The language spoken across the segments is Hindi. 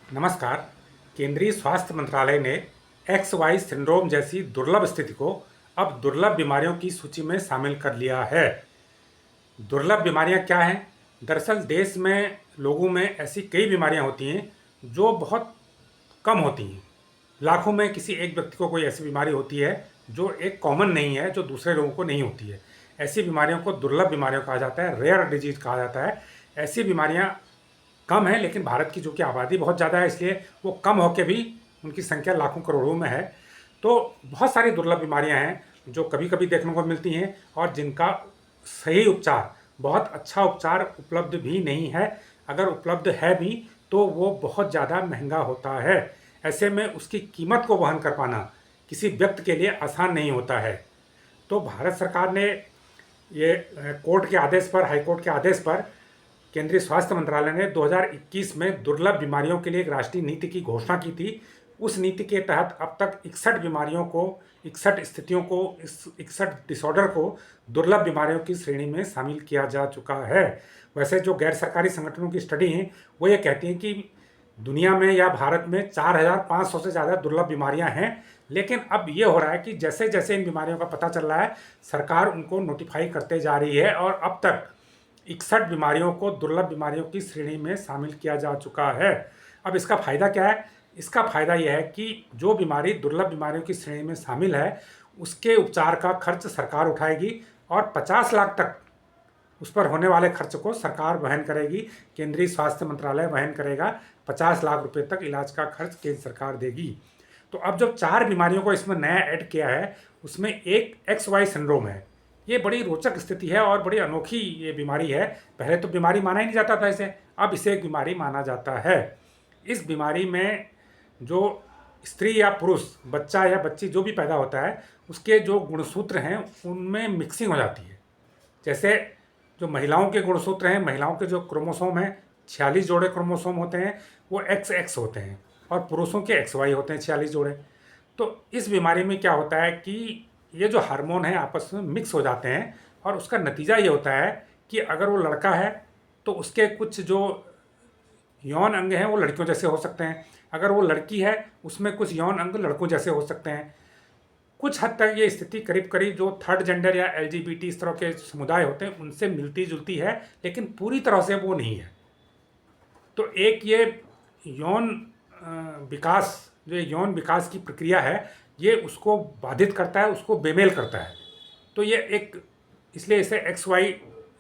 नमस्कार। केंद्रीय स्वास्थ्य मंत्रालय ने एक्स वाई सिंड्रोम जैसी दुर्लभ स्थिति को अब दुर्लभ बीमारियों की सूची में शामिल कर लिया है। दुर्लभ बीमारियां क्या हैं? दरअसल देश में लोगों में ऐसी कई बीमारियां होती हैं जो बहुत कम होती हैं। लाखों में किसी एक व्यक्ति को कोई ऐसी बीमारी होती है जो एक कॉमन नहीं है, जो दूसरे लोगों को नहीं होती है। ऐसी बीमारियों को दुर्लभ बीमारियों कहा जाता है, रेयर डिजीज कहा जाता है। ऐसी बीमारियां कम है, लेकिन भारत की जो कि आबादी बहुत ज़्यादा है, इसलिए वो कम होकर भी उनकी संख्या लाखों करोड़ों में है। तो बहुत सारी दुर्लभ बीमारियां हैं जो कभी कभी देखने को मिलती हैं और जिनका सही उपचार, बहुत अच्छा उपचार उपलब्ध भी नहीं है। अगर उपलब्ध है भी तो वो बहुत ज़्यादा महंगा होता है। ऐसे में उसकी कीमत को वहन कर पाना किसी व्यक्ति के लिए आसान नहीं होता है। तो भारत सरकार ने ये कोर्ट के आदेश पर, हाई कोर्ट के आदेश पर, केंद्रीय स्वास्थ्य मंत्रालय ने 2021 में दुर्लभ बीमारियों के लिए एक राष्ट्रीय नीति की घोषणा की थी। उस नीति के तहत अब तक 61 बीमारियों को, 61 स्थितियों को, 61 डिसऑर्डर को दुर्लभ बीमारियों की श्रेणी में शामिल किया जा चुका है। वैसे जो गैर सरकारी संगठनों की स्टडी हैं वो ये कहती हैं कि दुनिया में या भारत में 4500 से ज़्यादा दुर्लभ बीमारियां हैं। लेकिन अब ये हो रहा है कि जैसे जैसे इन बीमारियों का पता चल रहा है, सरकार उनको नोटिफाई करते जा रही है और अब तक 61 बीमारियों को दुर्लभ बीमारियों की श्रेणी में शामिल किया जा चुका है। अब इसका फ़ायदा क्या है? इसका फ़ायदा यह है कि जो बीमारी दुर्लभ बीमारियों की श्रेणी में शामिल है उसके उपचार का खर्च सरकार उठाएगी और 50 लाख तक उस पर होने वाले खर्च को सरकार वहन करेगी। केंद्रीय स्वास्थ्य मंत्रालय वहन करेगा। 50 लाख रुपए तक इलाज का खर्च केंद्र सरकार देगी। तो अब जब 4 बीमारियों को इसमें नया ऐड किया है, उसमें एक एक्स वाई सिंड्रोम है। ये बड़ी रोचक स्थिति है और बड़ी अनोखी ये बीमारी है। पहले तो बीमारी माना ही नहीं जाता था इसे, अब इसे एक बीमारी माना जाता है। इस बीमारी में जो स्त्री या पुरुष, बच्चा या बच्ची जो भी पैदा होता है, उसके जो गुणसूत्र हैं उनमें मिक्सिंग हो जाती है। जैसे जो महिलाओं के गुणसूत्र हैं, महिलाओं के जो क्रोमोसोम हैं, 46 जोड़े क्रोमोसोम होते हैं, वो एक्स एक्स होते हैं और पुरुषों के एक्स वाई होते हैं 46 जोड़े। तो इस बीमारी में क्या होता है कि ये जो हार्मोन है आपस में मिक्स हो जाते हैं और उसका नतीजा ये होता है कि अगर वो लड़का है तो उसके कुछ जो यौन अंग हैं वो लड़कियों जैसे हो सकते हैं, अगर वो लड़की है उसमें कुछ यौन अंग लड़कों जैसे हो सकते हैं। कुछ हद तक ये स्थिति करीब करीब जो थर्ड जेंडर या LGBT इस तरह के समुदाय होते हैं उनसे मिलती जुलती है, लेकिन पूरी तरह से वो नहीं है। तो एक ये यौन विकास, जो यौन विकास की प्रक्रिया है, ये उसको बाधित करता है, उसको बेमेल करता है। तो ये एक, इसलिए इसे एक्स वाई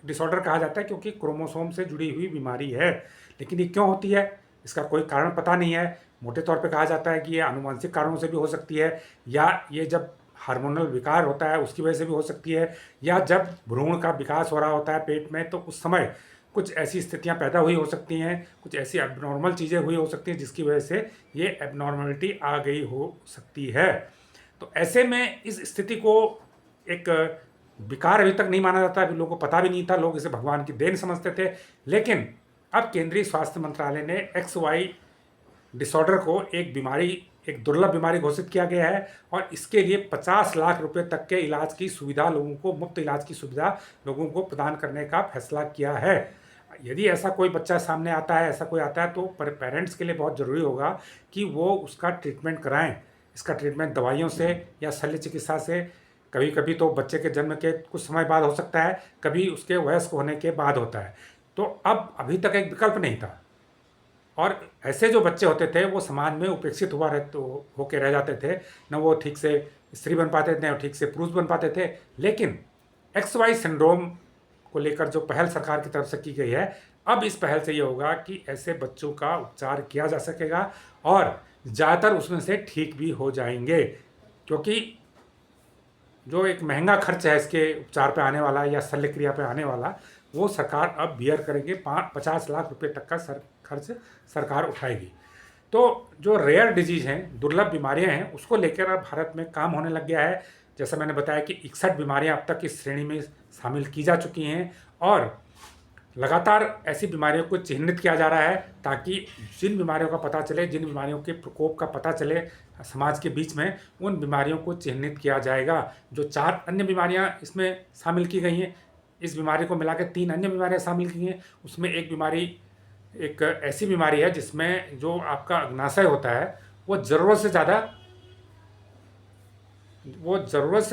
डिसऑर्डर कहा जाता है, क्योंकि क्रोमोसोम से जुड़ी हुई बीमारी है। लेकिन ये क्यों होती है इसका कोई कारण पता नहीं है। मोटे तौर पे कहा जाता है कि ये आनुवंशिक कारणों से भी हो सकती है, या ये जब हार्मोनल विकार होता है उसकी वजह से भी हो सकती है, या जब भ्रूण का विकास हो रहा होता है पेट में तो उस समय कुछ ऐसी स्थितियां पैदा हुई हो सकती हैं, कुछ ऐसी एबनॉर्मल चीज़ें हुई हो सकती हैं जिसकी वजह से ये एबनॉर्मलिटी आ गई हो सकती है। तो ऐसे में इस स्थिति को एक विकार अभी तक नहीं माना जाता, अभी लोगों को पता भी नहीं था, लोग इसे भगवान की देन समझते थे। लेकिन अब केंद्रीय स्वास्थ्य मंत्रालय ने एक्स वाई डिसऑर्डर को एक बीमारी, एक दुर्लभ बीमारी घोषित किया गया है और इसके लिए 50 लाख रुपए तक के इलाज की सुविधा लोगों को, मुफ्त इलाज की सुविधा लोगों को प्रदान करने का फैसला किया है। यदि ऐसा कोई बच्चा सामने आता है, ऐसा कोई आता है, तो पेरेंट्स के लिए बहुत ज़रूरी होगा कि वो उसका ट्रीटमेंट कराएं। इसका ट्रीटमेंट दवाइयों से या शल्य चिकित्सा से, कभी कभी तो बच्चे के जन्म के कुछ समय बाद हो सकता है, कभी उसके वयस्क होने के बाद होता है। तो अब अभी तक एक विकल्प नहीं था और ऐसे जो बच्चे होते थे वो समाज में उपेक्षित हुआ होके रह जाते थे। न वो ठीक से स्त्री बन पाते थे, न ठीक से पुरुष बन पाते थे। लेकिन एक्स वाई सिंड्रोम को लेकर जो पहल सरकार की तरफ से की गई है, अब इस पहल से ये होगा कि ऐसे बच्चों का उपचार किया जा सकेगा और ज़्यादातर उसमें से ठीक भी हो जाएंगे, क्योंकि जो एक महंगा खर्च है इसके उपचार पे आने वाला या शल्य क्रिया पे आने वाला, वो सरकार अब बियर करेंगे। 50 लाख रुपए तक का खर्च सरकार उठाएगी। तो जो रेयर डिजीज हैं, दुर्लभ बीमारियां हैं, उसको लेकर अब भारत में काम होने लग गया है। जैसा मैंने बताया कि 61 बीमारियां अब तक इस श्रेणी में शामिल की जा चुकी हैं और लगातार ऐसी बीमारियों को चिन्हित किया जा रहा है ताकि जिन बीमारियों का पता चले, जिन बीमारियों के प्रकोप का पता चले समाज के बीच में, उन बीमारियों को चिन्हित किया जाएगा। जो 4 अन्य बीमारियां इसमें शामिल की गई हैं, इस बीमारी को मिला के 3 अन्य बीमारियां शामिल की हैं। उसमें एक बीमारी एक ऐसी बीमारी है जिसमें जो आपका अग्नाशय होता है वो ज़रूरत से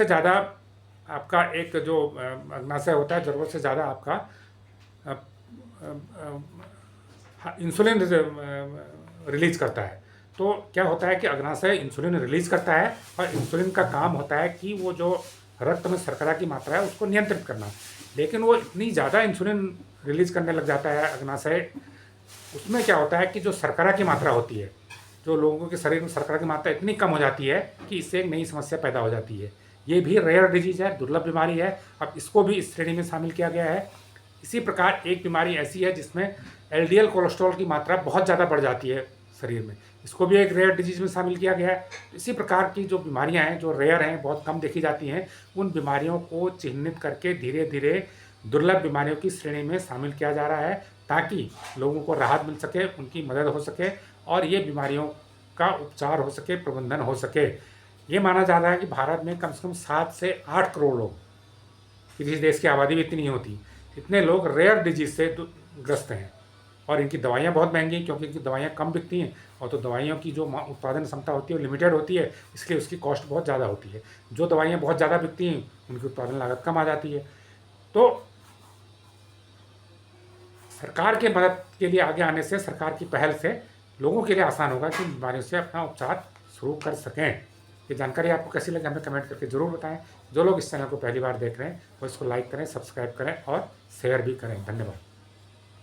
ज़्यादा आपका एक जो अग्नाशय होता है ज़रूरत से ज़्यादा आपका अ, इंसुलिन रिलीज करता है। तो क्या होता है कि अग्नाशय इंसुलिन रिलीज करता है और इंसुलिन का काम होता है कि वो जो रक्त में शर्करा की मात्रा है उसको नियंत्रित करना। लेकिन वो इतनी ज़्यादा इंसुलिन रिलीज करने लग जाता है अग्नाशय, उसमें क्या होता है कि जो शर्करा की मात्रा होती है, जो लोगों के शरीर में शर्करा की मात्रा इतनी कम हो जाती है कि इससे एक नई समस्या पैदा हो जाती है। ये भी रेयर डिजीज है, दुर्लभ बीमारी है। अब इसको भी इस श्रेणी में शामिल किया गया है। इसी प्रकार एक बीमारी ऐसी है जिसमें एलडीएल कोलेस्ट्रॉल की मात्रा बहुत ज़्यादा बढ़ जाती है शरीर में, इसको भी एक रेयर डिजीज में शामिल किया गया है। इसी प्रकार की जो बीमारियां हैं जो रेयर हैं, बहुत कम देखी जाती हैं, उन बीमारियों को चिह्नित करके धीरे धीरे दुर्लभ बीमारियों की श्रेणी में शामिल किया जा रहा है, ताकि लोगों को राहत मिल सके, उनकी मदद हो सके और ये बीमारियों का उपचार हो सके, प्रबंधन हो सके। ये माना जा रहा है कि भारत में कम से कम 7 से 8 करोड़ लोग, किसी देश की आबादी भी इतनी नहीं होती, इतने लोग रेयर डिजीज से ग्रस्त हैं। और इनकी दवाइयाँ बहुत महंगी, क्योंकि इनकी दवाइयाँ कम बिकती हैं और तो दवाइयों की जो उत्पादन क्षमता होती है वो लिमिटेड होती है, इसलिए उसकी कॉस्ट बहुत ज़्यादा होती है। जो दवाइयाँ बहुत ज़्यादा बिकती हैं उनकी उत्पादन लागत कम आ जाती है। तो सरकार के मदद के लिए आगे आने से, सरकार की पहल से लोगों के लिए आसान होगा कि बीमारियों से अपना उपचार शुरू कर सकें। ये जानकारी आपको कैसी लगी हमें कमेंट करके ज़रूर बताएं। जो लोग इस चैनल को पहली बार देख रहे हैं वो इसको लाइक करें, सब्सक्राइब करें और शेयर भी करें। धन्यवाद।